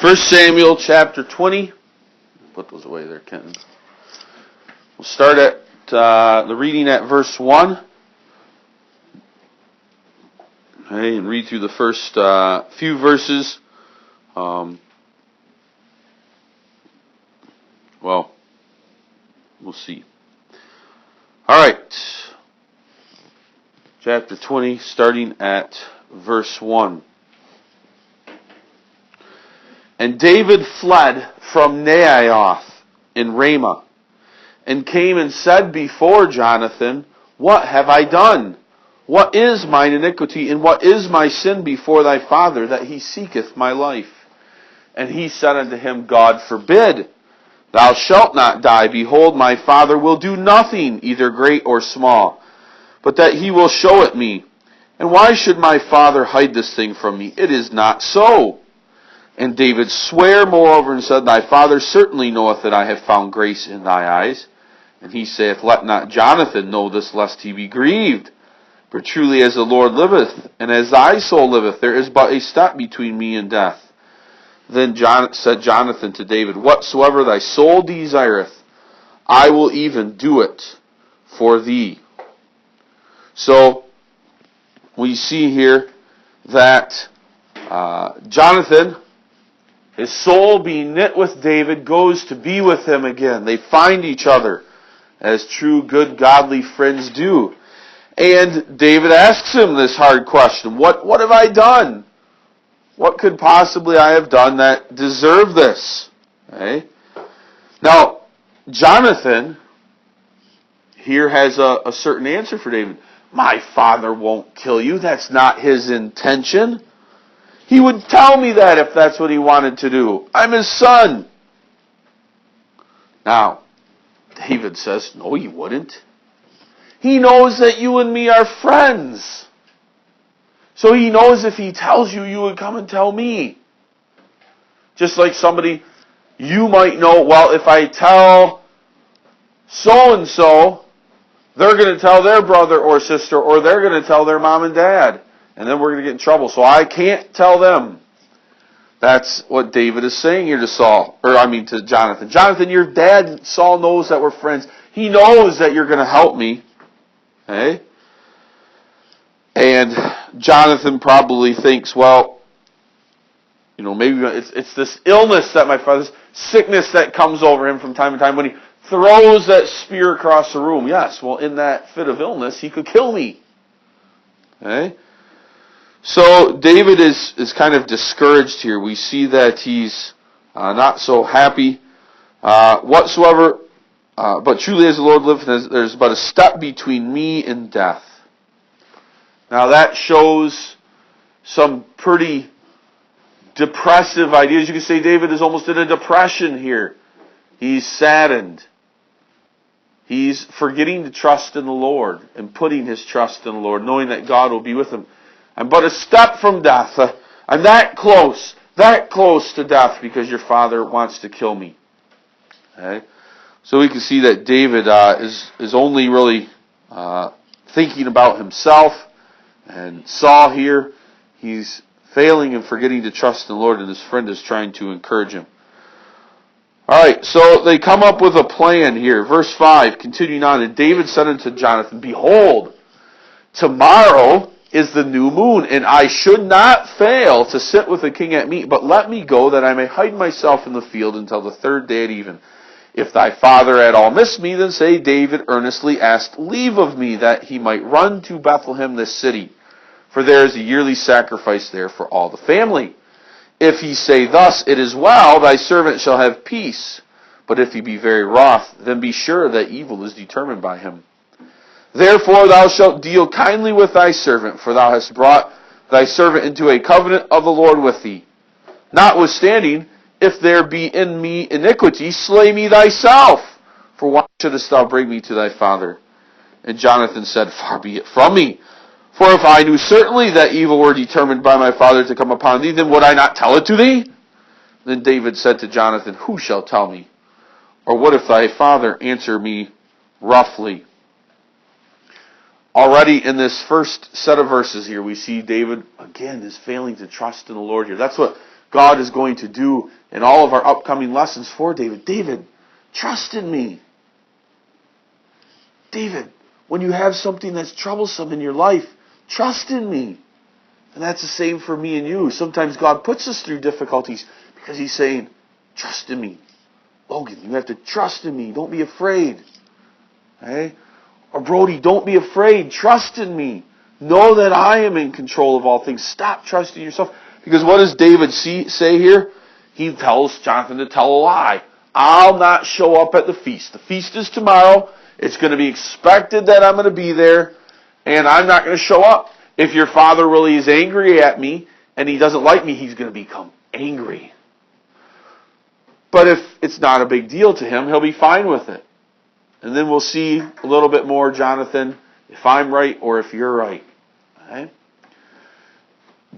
First Samuel chapter 20. Put those away there, Kenton. We'll start at the reading at verse 1. Okay, and read through the first few verses. Well, we'll see. All right. Chapter 20, starting at verse 1. And David fled from Naioth in Ramah, and came and said before Jonathan, What have I done? What is mine iniquity, and what is my sin before thy father, that he seeketh my life? And he said unto him, God forbid, thou shalt not die. Behold, my father will do nothing, either great or small, but that he will show it me. And why should my father hide this thing from me? It is not so. And David sware moreover and said, Thy father certainly knoweth that I have found grace in thy eyes. And he saith, Let not Jonathan know this, lest he be grieved. For truly as the Lord liveth, and as thy soul liveth, there is but a step between me and death. Then said Jonathan to David, Whatsoever thy soul desireth, I will even do it for thee. So, we see here that Jonathan, his soul being knit with David, goes to be with him again. They find each other as true, good, godly friends do. And David asks him this hard question. What have I done? What could possibly I have done that deserved this? Okay. Now, Jonathan here has a certain answer for David. My father won't kill you. That's not his intention. He would tell me that if that's what he wanted to do. I'm his son. Now, David says, no, he wouldn't. He knows that you and me are friends. So he knows if he tells you, you would come and tell me. Just like somebody, you might know, well, if I tell so-and-so, they're going to tell their brother or sister, or they're going to tell their mom and dad. And then we're going to get in trouble. So I can't tell them. That's what David is saying here to Jonathan. Jonathan, your dad, Saul, knows that we're friends. He knows that you're going to help me. Okay? And Jonathan probably thinks, well, maybe it's this illness that my father's, sickness that comes over him from time to time when he throws that spear across the room. Yes, well, in that fit of illness, he could kill me. Okay? So David is kind of discouraged here. We see that he's not so happy whatsoever. But truly as the Lord liveth, there's but a step between me and death. Now that shows some pretty depressive ideas. You could say David is almost in a depression here. He's saddened. He's forgetting to trust in the Lord and putting his trust in the Lord, knowing that God will be with him. I'm but a step from death. I'm that close to death because your father wants to kill me. Okay? So we can see that David is only really thinking about himself. And Saul here, he's failing and forgetting to trust in the Lord, and his friend is trying to encourage him. Alright, so they come up with a plan here. Verse 5, continuing on, and David said unto Jonathan, Behold, tomorrow is the new moon, and I should not fail to sit with the king at meat, but let me go that I may hide myself in the field until the third day at even. If thy father at all miss me, then say, David earnestly asked leave of me, that he might run to Bethlehem this city. For there is a yearly sacrifice there for all the family. If he say thus, It is well, thy servant shall have peace. But if he be very wroth, then be sure that evil is determined by him. Therefore thou shalt deal kindly with thy servant, for thou hast brought thy servant into a covenant of the Lord with thee. Notwithstanding, if there be in me iniquity, slay me thyself. For why shouldest thou bring me to thy father? And Jonathan said, Far be it from me. For if I knew certainly that evil were determined by my father to come upon thee, then would I not tell it to thee? Then David said to Jonathan, Who shall tell me? Or what if thy father answer me roughly? Already in this first set of verses here, we see David, again, is failing to trust in the Lord here. That's what God is going to do in all of our upcoming lessons for David. David, trust in me. David, when you have something that's troublesome in your life, trust in me. And that's the same for me and you. Sometimes God puts us through difficulties because He's saying, trust in me. Logan, you have to trust in me. Don't be afraid. Okay? Or Brody, don't be afraid. Trust in me. Know that I am in control of all things. Stop trusting yourself. Because what does David say here? He tells Jonathan to tell a lie. I'll not show up at the feast. The feast is tomorrow. It's going to be expected that I'm going to be there. And I'm not going to show up. If your father really is angry at me and he doesn't like me, he's going to become angry. But if it's not a big deal to him, he'll be fine with it. And then we'll see a little bit more, Jonathan, if I'm right or if you're right. Okay?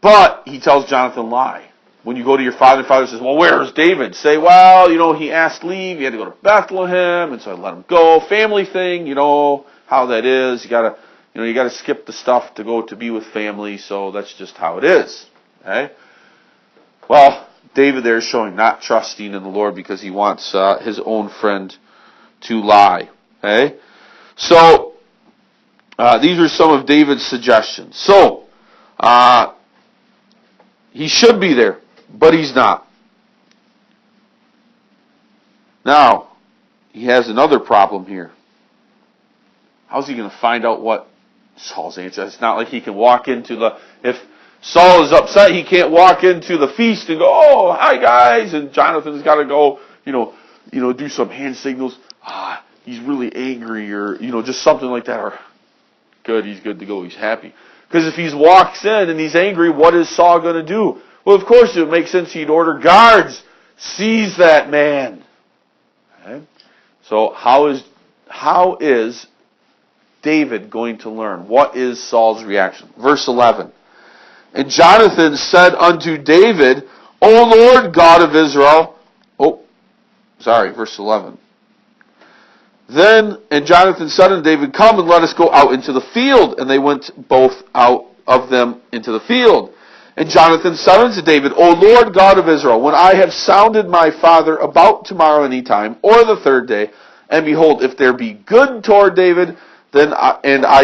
But he tells Jonathan, lie. When you go to your father, and father says, well, where's David? Say, well, he asked leave. He had to go to Bethlehem, and so I let him go. Family thing, how that is. You gotta skip the stuff to go to be with family, so that's just how it is. Okay? Well, David there is showing not trusting in the Lord because he wants his own friend to lie. Okay? So, these are some of David's suggestions. So, he should be there, but he's not. Now, he has another problem here. How's he going to find out what Saul's answer? It's not like he can walk into if Saul is upset, he can't walk into the feast and go, oh, hi guys, and Jonathan's got to go, do some hand signals. He's really angry, or, just something like that, or good, he's good to go, he's happy. Because if he walks in and he's angry, what is Saul going to do? Well, of course, it would make sense he'd order guards, seize that man. Okay? So how is David going to learn? What is Saul's reaction? Verse 11. And Jonathan said unto David, O Lord God of Israel. Verse 11. And Jonathan said unto David, come and let us go out into the field. And they went both out of them into the field. And Jonathan said unto David, O Lord God of Israel, when I have sounded my father about tomorrow any time, or the third day, and behold, if there be good toward David, then I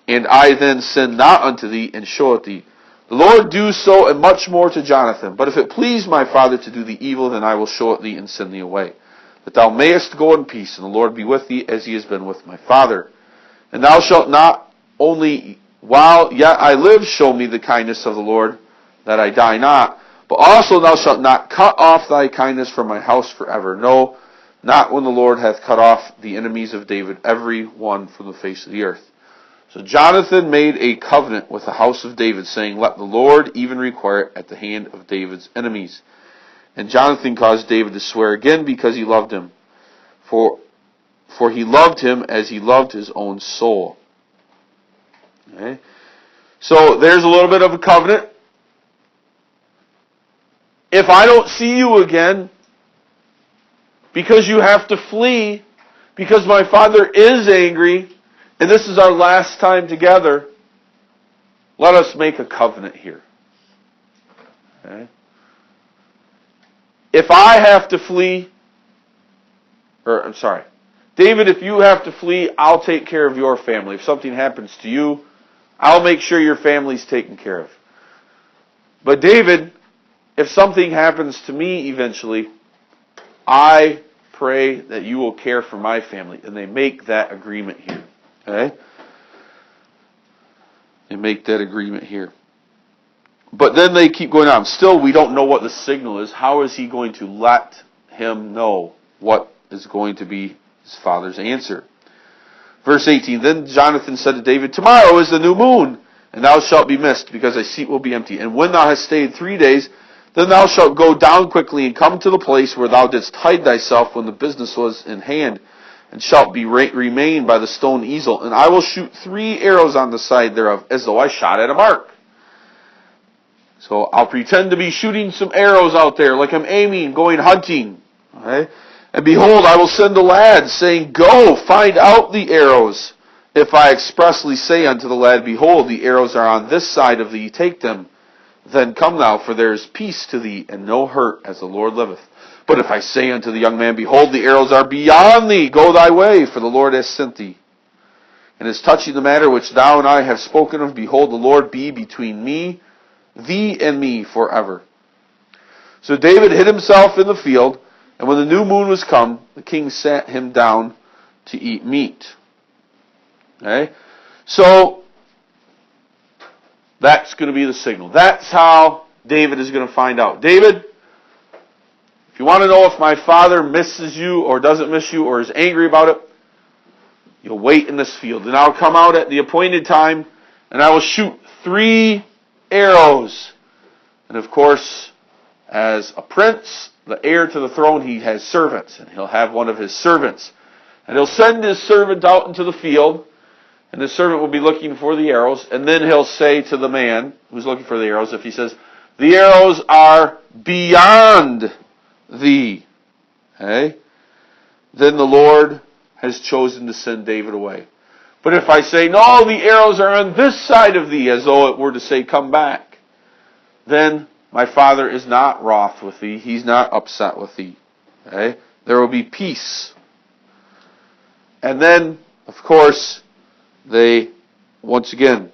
then sin not unto thee, and show it thee. The Lord do so, and much more to Jonathan. But if it please my father to do thee evil, then I will show it thee, and send thee away. That thou mayest go in peace, and the Lord be with thee, as he has been with my father. And thou shalt not only, while yet I live, show me the kindness of the Lord, that I die not. But also thou shalt not cut off thy kindness from my house forever. No, not when the Lord hath cut off the enemies of David, every one from the face of the earth. So Jonathan made a covenant with the house of David, saying, let the Lord even require it at the hand of David's enemies. And Jonathan caused David to swear again because he loved him. For he loved him as he loved his own soul. Okay? So there's a little bit of a covenant. If I don't see you again, because you have to flee, because my father is angry, and this is our last time together, let us make a covenant here. Okay? If I have to flee, David, if you have to flee, I'll take care of your family. If something happens to you, I'll make sure your family's taken care of. But David, if something happens to me eventually, I pray that you will care for my family. And they make that agreement here. Okay? They make that agreement here. But then they keep going on. Still, we don't know what the signal is. How is he going to let him know what is going to be his father's answer? Verse 18, then Jonathan said to David, tomorrow is the new moon, and thou shalt be missed, because thy seat will be empty. And when thou hast stayed 3 days, then thou shalt go down quickly and come to the place where thou didst hide thyself when the business was in hand, and shalt remain by the stone easel. And I will shoot 3 arrows on the side thereof, as though I shot at a mark. So I'll pretend to be shooting some arrows out there, like I'm aiming, going hunting. Okay? And behold, I will send a lad, saying, go, find out the arrows. If I expressly say unto the lad, behold, the arrows are on this side of thee, take them. Then come thou, for there is peace to thee, and no hurt, as the Lord liveth. But if I say unto the young man, Behold, the arrows are beyond thee, go thy way, for the Lord hath sent thee. And as touching the matter which thou and I have spoken of, behold, the Lord be between thee and me forever. So David hid himself in the field, and when the new moon was come, the king sat him down to eat meat. Okay? So, that's going to be the signal. That's how David is going to find out. David, if you want to know if my father misses you or doesn't miss you or is angry about it, you'll wait in this field. And I'll come out at the appointed time, and I will shoot 3 arrows. And of course, as a prince, the heir to the throne, he has servants. And he'll have one of his servants. And he'll send his servant out into the field. And the servant will be looking for the arrows. And then he'll say to the man who's looking for the arrows, if he says, the arrows are beyond thee. Okay? Then the Lord has chosen to send David away. But if I say, no, the arrows are on this side of thee, as though it were to say, come back, then my father is not wroth with thee. He's not upset with thee. Okay? There will be peace. And then, of course, they, once again,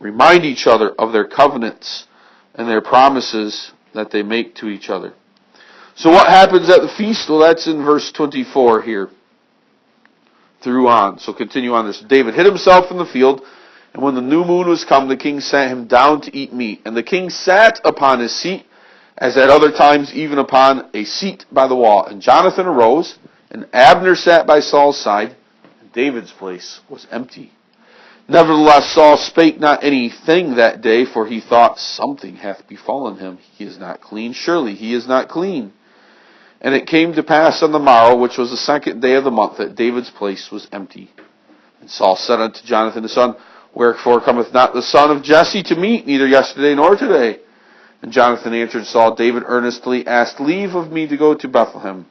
remind each other of their covenants and their promises that they make to each other. So what happens at the feast? Well, that's in verse 24 here. Through on. So continue on this. David hid himself in the field, and when the new moon was come, the king sat him down to eat meat. And the king sat upon his seat, as at other times, even upon a seat by the wall. And Jonathan arose, and Abner sat by Saul's side, and David's place was empty. Nevertheless, Saul spake not anything that day, for he thought, something hath befallen him. He is not clean. Surely he is not clean. And it came to pass on the morrow, which was the 2nd day of the month, that David's place was empty. And Saul said unto Jonathan his son, Wherefore cometh not the son of Jesse to meat, neither yesterday nor today? And Jonathan answered Saul, David earnestly asked leave of me to go to Bethlehem. And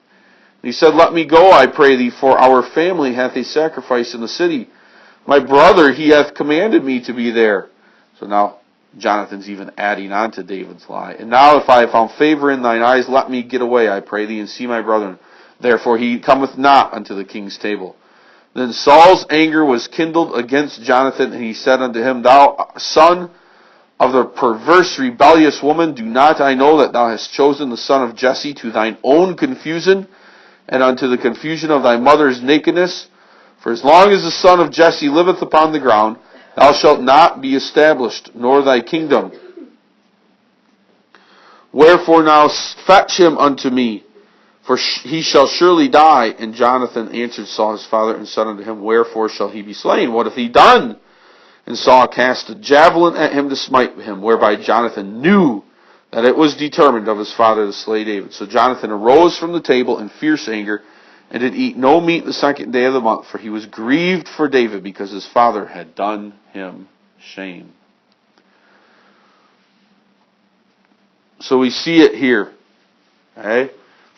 he said, Let me go, I pray thee, for our family hath a sacrifice in the city. My brother, he hath commanded me to be there. So now Jonathan's even adding on to David's lie. And now if I have found favor in thine eyes, let me get away, I pray thee, and see my brethren. Therefore he cometh not unto the king's table. Then Saul's anger was kindled against Jonathan, and he said unto him, Thou son of the perverse rebellious woman, do not I know that thou hast chosen the son of Jesse to thine own confusion, and unto the confusion of thy mother's nakedness? For as long as the son of Jesse liveth upon the ground, thou shalt not be established, nor thy kingdom. Wherefore now fetch him unto me, for he shall surely die. And Jonathan answered Saul his father, and said unto him, Wherefore shall he be slain? What hath he done? And Saul cast a javelin at him to smite him, whereby Jonathan knew that it was determined of his father to slay David. So Jonathan arose from the table in fierce anger, and did eat no meat the 2nd day of the month, for he was grieved for David, because his father had done him shame. So we see it here. Okay?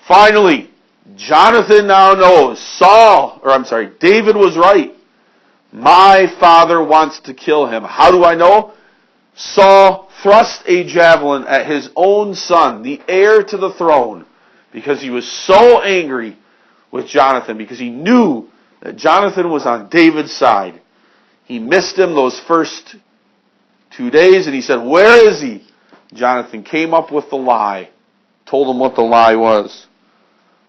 Finally, Jonathan now knows David was right. My father wants to kill him. How do I know? Saul thrust a javelin at his own son, the heir to the throne, because he was so angry with Jonathan, because he knew that Jonathan was on David's side. He missed him those first 2 days, and he said, Where is he? Jonathan came up with the lie, told him what the lie was.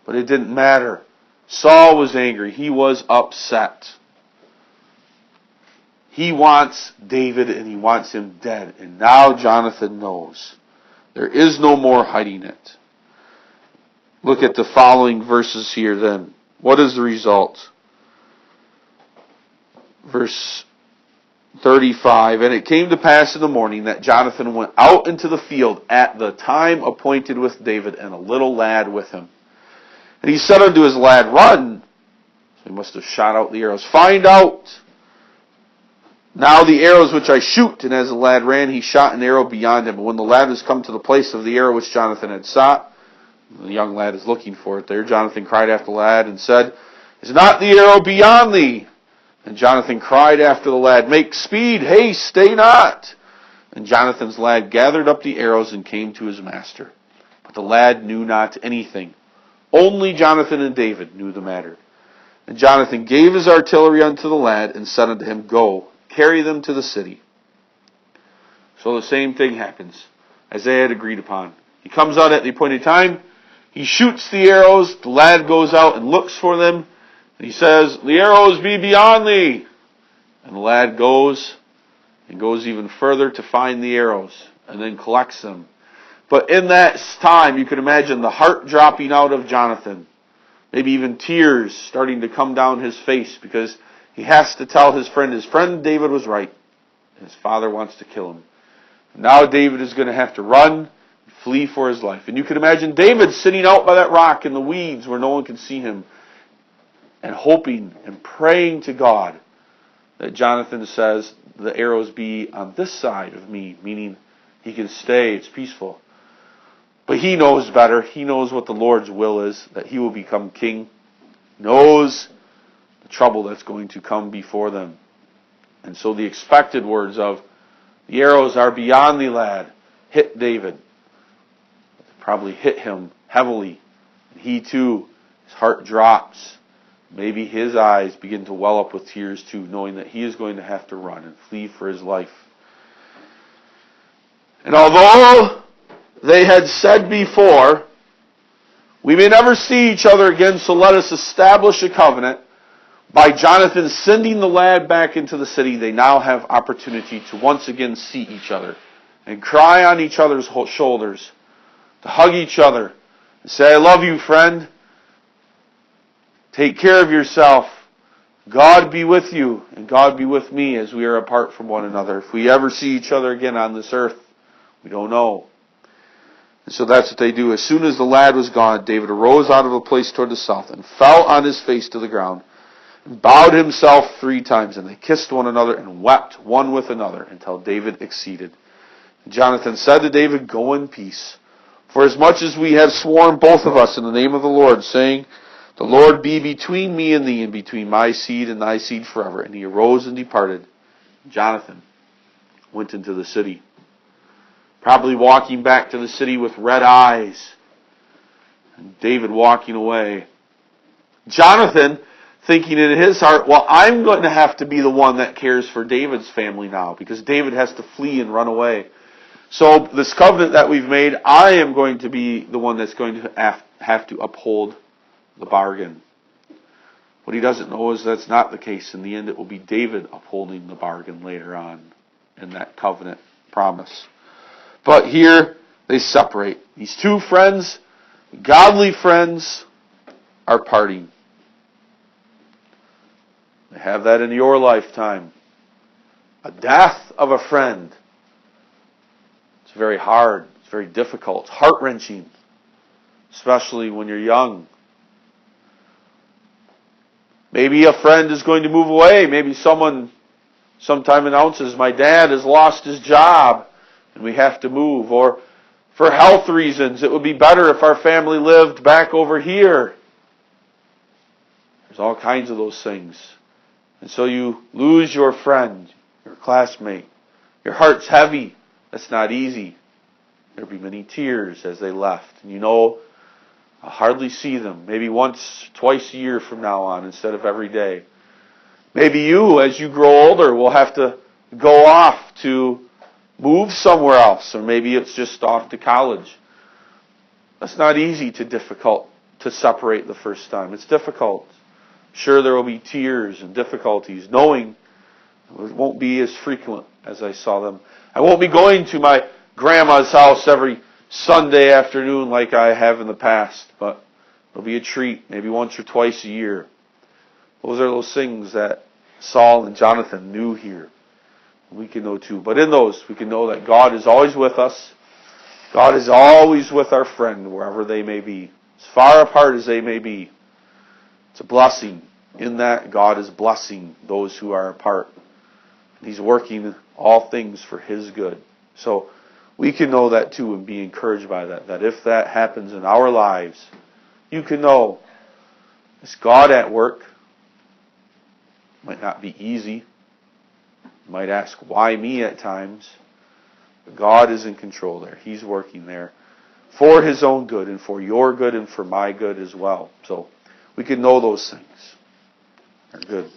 But it didn't matter. Saul was angry. He was upset. He wants David, and he wants him dead. And now Jonathan knows. There is no more hiding it. Look at the following verses here then. What is the result? Verse 35. And it came to pass in the morning that Jonathan went out into the field at the time appointed with David, and a little lad with him. And he said unto his lad, Run. So he must have shot out the arrows. Find out now the arrows which I shoot. And as the lad ran, he shot an arrow beyond him. And when the lad was come to the place of the arrow which Jonathan had shot, the young lad is looking for it there, Jonathan cried after the lad and said, Is not the arrow beyond thee? And Jonathan cried after the lad, Make speed, haste, stay not. And Jonathan's lad gathered up the arrows and came to his master. But the lad knew not anything. Only Jonathan and David knew the matter. And Jonathan gave his artillery unto the lad, and said unto him, Go, carry them to the city. So the same thing happens, as they had agreed upon. He comes out at the appointed time, he shoots the arrows, the lad goes out and looks for them, and he says, The arrows be beyond thee. And the lad goes, and goes even further to find the arrows, and then collects them. But in that time, you can imagine the heart dropping out of Jonathan. Maybe even tears starting to come down his face, because he has to tell his friend David was right. And his father wants to kill him. Now David is going to have to run, flee for his life. And you can imagine David sitting out by that rock in the weeds where no one can see him, and hoping and praying to God that Jonathan says, the arrows be on this side of me, meaning he can stay, it's peaceful. But he knows better. He knows what the Lord's will is, that he will become king. Knows the trouble that's going to come before them. And so the expected words of, the arrows are beyond thee, lad, hit David. Probably hit him heavily. And he too, his heart drops. Maybe his eyes begin to well up with tears too, knowing that he is going to have to run and flee for his life. And although they had said before, we may never see each other again, so let us establish a covenant. By Jonathan sending the lad back into the city, they now have opportunity to once again see each other and cry on each other's shoulders, to hug each other and say, I love you, friend. Take care of yourself. God be with you, and God be with me as we are apart from one another. If we ever see each other again on this earth, we don't know. And so that's what they do. As soon as the lad was gone, David arose out of a place toward the south and fell on his face to the ground, and bowed himself 3 times, and they kissed one another and wept one with another until David exceeded. And Jonathan said to David, Go in peace, for as much as we have sworn both of us in the name of the Lord, saying, The Lord be between me and thee, and between my seed and thy seed forever. And he arose and departed. Jonathan went into the city, probably walking back to the city with red eyes, and David walking away. Jonathan thinking in his heart, well, I'm going to have to be the one that cares for David's family now, because David has to flee and run away. So this covenant that we've made, I am going to be the one that's going to have to uphold the bargain. What he doesn't know is that's not the case. In the end, it will be David upholding the bargain later on in that covenant promise. But here, they separate. These 2 friends, godly friends, are parting. They have that in your lifetime. A death of a friend. It's very hard. It's very difficult. It's heart-wrenching. Especially when you're young. Maybe a friend is going to move away. Maybe someone sometime announces, my dad has lost his job and we have to move. Or for health reasons, it would be better if our family lived back over here. There's all kinds of those things. And so you lose your friend, your classmate. Your heart's heavy. That's not easy. There'll be many tears as they left. And you know, I'll hardly see them. Maybe once, twice a year from now on instead of every day. Maybe you, as you grow older, will have to go off to move somewhere else. Or maybe it's just off to college. That's not easy difficult to separate the first time. It's difficult. Sure, there will be tears and difficulties, knowing it won't be as frequent as I saw them. I won't be going to my grandma's house every Sunday afternoon like I have in the past, but it'll be a treat, maybe once or twice a year. Those are those things that Saul and Jonathan knew here. We can know too. But in those, we can know that God is always with us. God is always with our friend, wherever they may be. As far apart as they may be. It's a blessing. In that, God is blessing those who are apart. He's working all things for His good. So we can know that too and be encouraged by that. That if that happens in our lives, you can know it's God at work. It might not be easy. You might ask, why me at times? God is in control there. He's working there for His own good and for your good and for my good as well. So we can know those things. They're good.